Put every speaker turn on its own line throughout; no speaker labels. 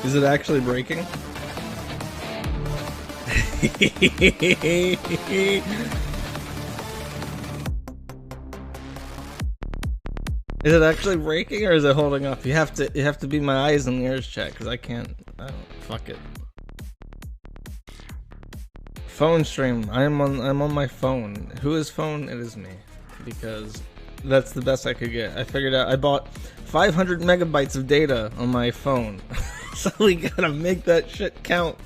Is it actually breaking? Is it actually breaking or is it holding up? You have to be my eyes and ears check because I don't fuck it. Phone stream. I'm on my phone. Who is phone? It is me. Because that's the best I could get. I figured out I bought 500 megabytes of data on my phone. So we gotta make that shit count.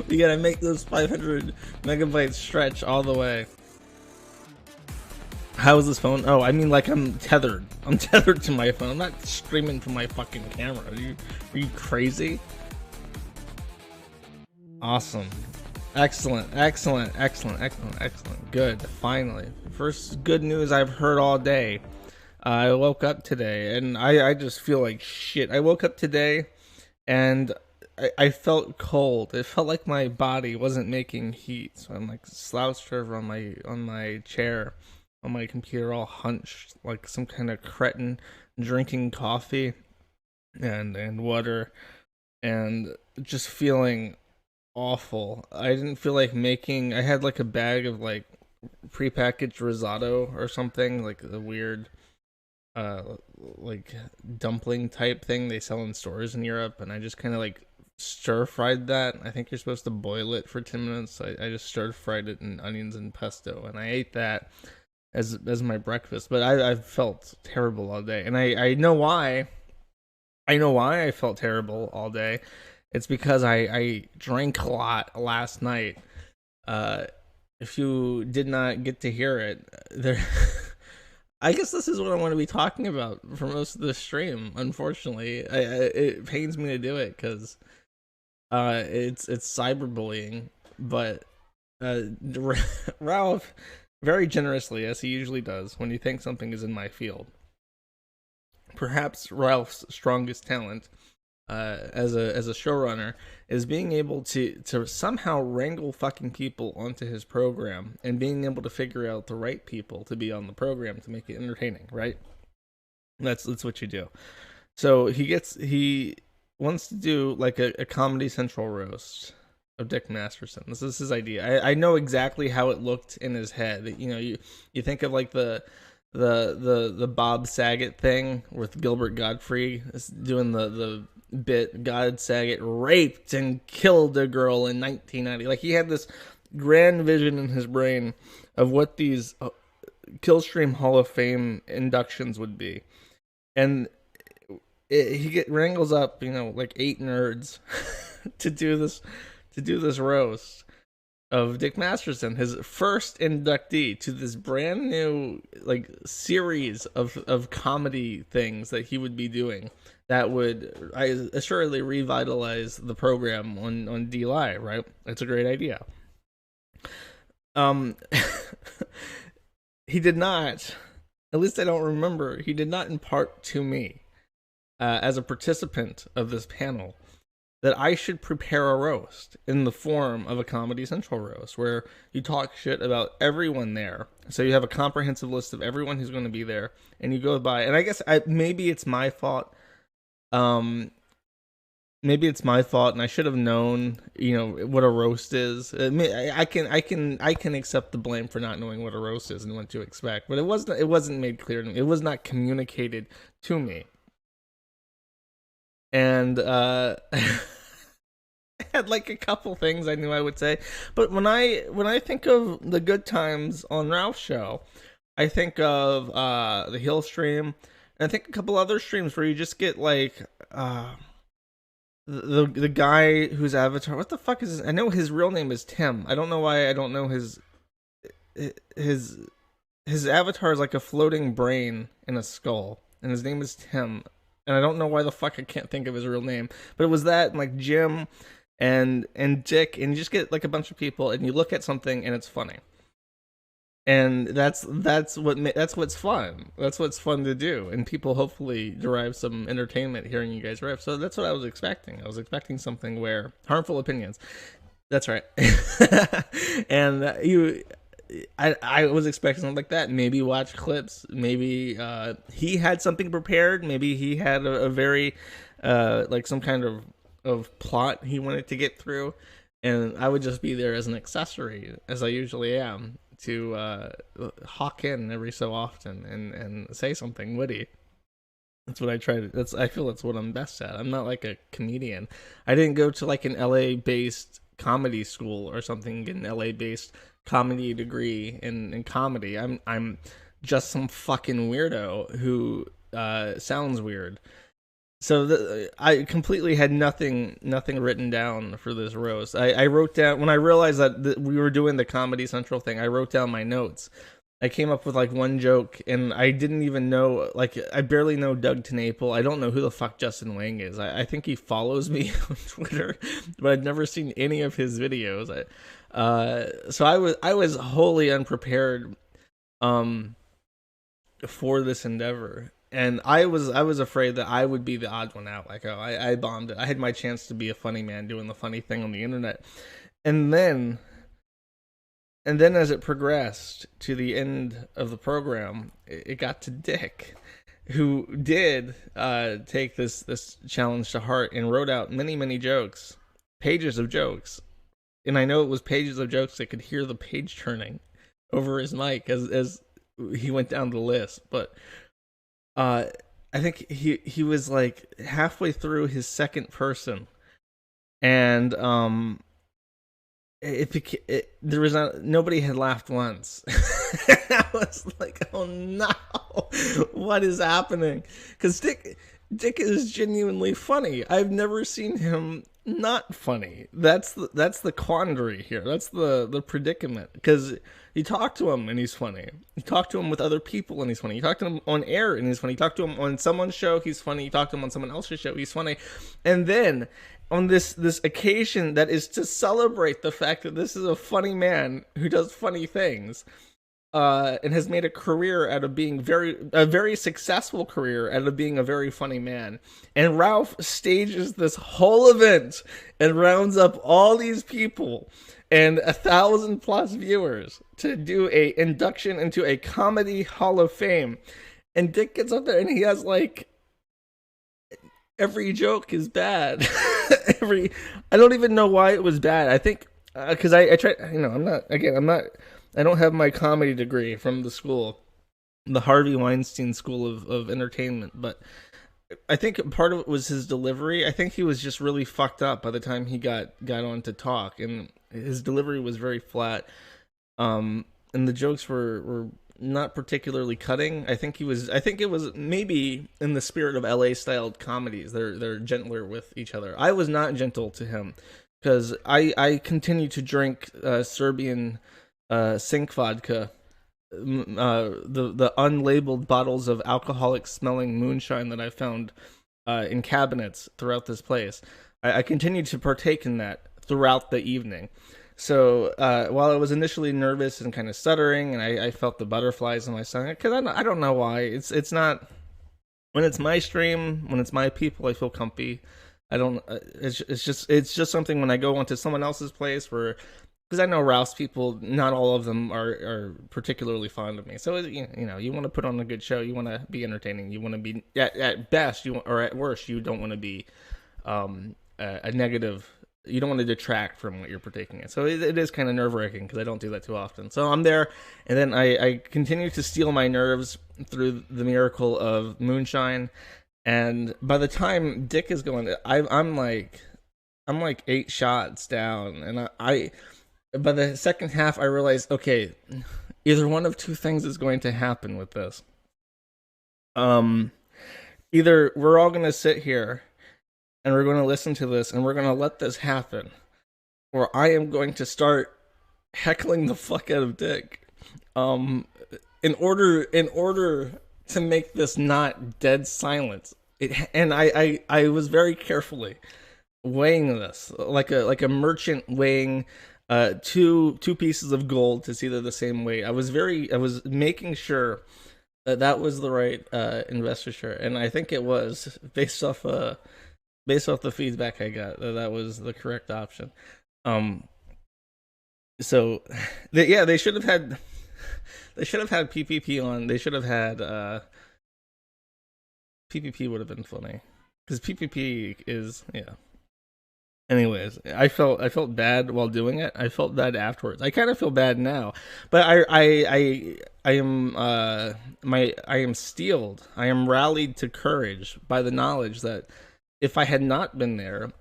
We gotta make those 500 megabytes stretch all the way. How is this phone? Oh, I mean, like, I'm tethered. I'm tethered to my phone. I'm not streaming from my fucking camera. Are you crazy? Awesome. Excellent. Good. Finally. First good news I've heard all day. I woke up today, and I just feel like shit. I woke up today, and I felt cold. It felt like my body wasn't making heat. So I'm, like, slouched over on my chair. On my computer, all hunched like some kind of cretin, drinking coffee and water, and just feeling awful. I didn't feel like making. I had like a bag of like prepackaged risotto or something, like a weird like dumpling type thing they sell in stores in Europe, and I just kind of like stir fried that. I think you're supposed to boil it for 10 minutes. I just stir fried it in onions and pesto, and I ate that as my breakfast. But I felt terrible all day, and I know why. I know why I felt terrible all day. It's because I drank a lot last night. If you did not get to hear it, there. I guess this is what I want to be talking about for most of the stream. Unfortunately, it pains me to do it because it's cyberbullying. But Ralph, very generously, as he usually does when you think something is in my field. Perhaps Ralph's strongest talent as a showrunner is being able to somehow wrangle fucking people onto his program and being able to figure out the right people to be on the program to make it entertaining, right? That's what you do. So he wants to do like a Comedy Central roast of Dick Masterson. This is his idea. I know exactly how it looked in his head. You know, you think of like the Bob Saget thing with Gilbert Gottfried doing the bit. God Saget raped and killed a girl in 1990. Like, he had this grand vision in his brain of what these Killstream Hall of Fame inductions would be, and he wrangles up, you know, like 8 nerds to do this roast of Dick Masterson, his first inductee to this brand new like series of comedy things that he would be doing that would assuredly revitalize the program on D Live, right? It's a great idea. He did not, at least I don't remember, he did not impart to me as a participant of this panel that I should prepare a roast in the form of a Comedy Central roast where you talk shit about everyone there. So you have a comprehensive list of everyone who's going to be there, and you go by. And I guess maybe it's my fault. Maybe it's my fault, and I should have known, you know, what a roast is. I can accept the blame for not knowing what a roast is and what to expect, but it wasn't made clear to me. It was not communicated to me. And I had like a couple things I knew I would say, but when I think of the good times on Ralph's show, I think of the Hill stream, and I think a couple other streams where you just get like the guy whose avatar, what the fuck is his, I know his real name is Tim. I don't know why I don't know his avatar is like a floating brain in a skull, and his name is Tim. And I don't know why the fuck I can't think of his real name. But it was that, and like Jim and Dick, and you just get like a bunch of people, and you look at something, and it's funny. And that's what's fun. That's what's fun to do, and people hopefully derive some entertainment hearing you guys riff. So that's what I was expecting. I was expecting something where harmful opinions. That's right. And I was expecting something like that. Maybe watch clips. Maybe he had something prepared. Maybe he had a very like some kind of of plot he wanted to get through, and I would just be there as an accessory, as I usually am, to hawk in every so often and say something witty. That's what I try to. I feel that's what I'm best at. I'm not like a comedian. I didn't go to like an LA based comedy school or something. Get an LA based comedy degree in comedy. I'm just some fucking weirdo who sounds weird. So I completely had nothing written down for this roast. I wrote down when I realized that we were doing the Comedy Central thing. I wrote down my notes. I came up with like one joke, and I didn't even know, like, I barely know Doug TenNapel. I don't know who the fuck Justin Wang is. I think he follows me on Twitter, but I've never seen any of his videos. So I was wholly unprepared for this endeavor. And I was afraid that I would be the odd one out. Like, oh, I bombed it. I had my chance to be a funny man doing the funny thing on the internet. And then as it progressed to the end of the program, it got to Dick, who did take this challenge to heart and wrote out many jokes, pages of jokes. And I know it was pages of jokes that could hear the page turning over his mic as he went down the list. But I think he was like halfway through his second person, and there was nobody had laughed once. I was like, oh no, what is happening? Because Dick is genuinely funny. I've never seen him not funny. That's the quandary here. That's the predicament. Because you talk to him and he's funny. You talk to him with other people and he's funny. You talk to him on air and he's funny. You talk to him on someone's show, he's funny. You talk to him on someone else's show, he's funny. And then on this occasion that is to celebrate the fact that this is a funny man who does funny things, and has made a career out of being a very successful career out of being a very funny man. And Ralph stages this whole event and rounds up all these people and 1,000+ viewers to do a induction into a comedy hall of fame. And Dick gets up there and he has like, every joke is bad. I don't even know why it was bad. I think because I tried, I don't have my comedy degree from the school, the Harvey Weinstein School of Entertainment, but I think part of it was his delivery. I think he was just really fucked up by the time he got on to talk, and his delivery was very flat. And the jokes were not particularly cutting. I think it was maybe in the spirit of LA styled comedies. They're gentler with each other. I was not gentle to him because I continue to drink Serbian sink vodka, the unlabeled bottles of alcoholic smelling moonshine that I found in cabinets throughout this place. I continued to partake in that throughout the evening. So while I was initially nervous and kind of stuttering, and I felt the butterflies in my stomach, because I don't know why. It's not, when it's my stream, when it's my people, I feel comfy. I don't. It's just something when I go onto someone else's place where, because I know Ralph's people, not all of them are particularly fond of me. So you want to put on a good show, you want to be entertaining, you want to be at best, or at worst, you don't want to be a negative. You don't want to detract from what you're partaking in. So it is kind of nerve-wracking because I don't do that too often. So I'm there, and then I continue to steel my nerves through the miracle of moonshine. And by the time Dick is going, I'm like 8 shots down, and I by the second half I realized, okay, either one of two things is going to happen with this. Either we're all going to sit here and we're going to listen to this, and we're going to let this happen, or I am going to start heckling the fuck out of Dick, in order to make this not dead silence. And I was very carefully weighing this, like a merchant weighing two pieces of gold to see they're the same weight. I was making sure that was the right investiture, and I think it was based off the feedback I got, that was the correct option. So they should have had PPP on. They should have had PPP would have been funny, because PPP is Anyways, I felt bad while doing it. I felt bad afterwards. I kind of feel bad now, but I am I am steeled. I am rallied to courage by the knowledge that if I had not been there,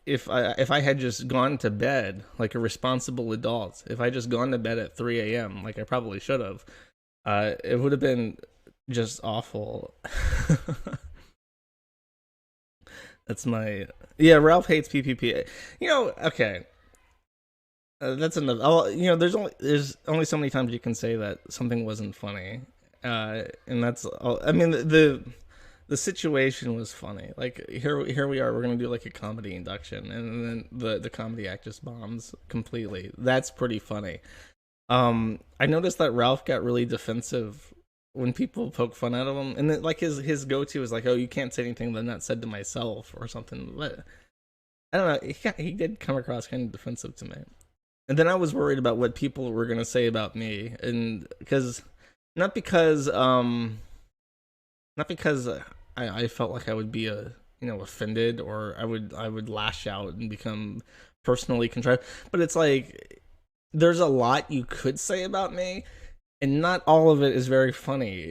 if I had just gone to bed like a responsible adult, if I just gone to bed at 3 a.m. like I probably should have, it would have been just awful. That's my yeah. Ralph hates PPP. Okay. That's enough. There's only so many times you can say that something wasn't funny, and that's all. I mean the situation was funny. Like here we are. We're gonna do like a comedy induction, and then the comedy act just bombs completely. That's pretty funny. I noticed that Ralph got really defensive when people poke fun out of him, and then, like his go to is like, "Oh, you can't say anything that not said to myself" or something. But I don't know. He did come across kind of defensive to me, and then I was worried about what people were gonna say about me, and not because not because I felt like I would be offended, or I would lash out and become personally contrite, but it's like there's a lot you could say about me, and not all of it is very funny.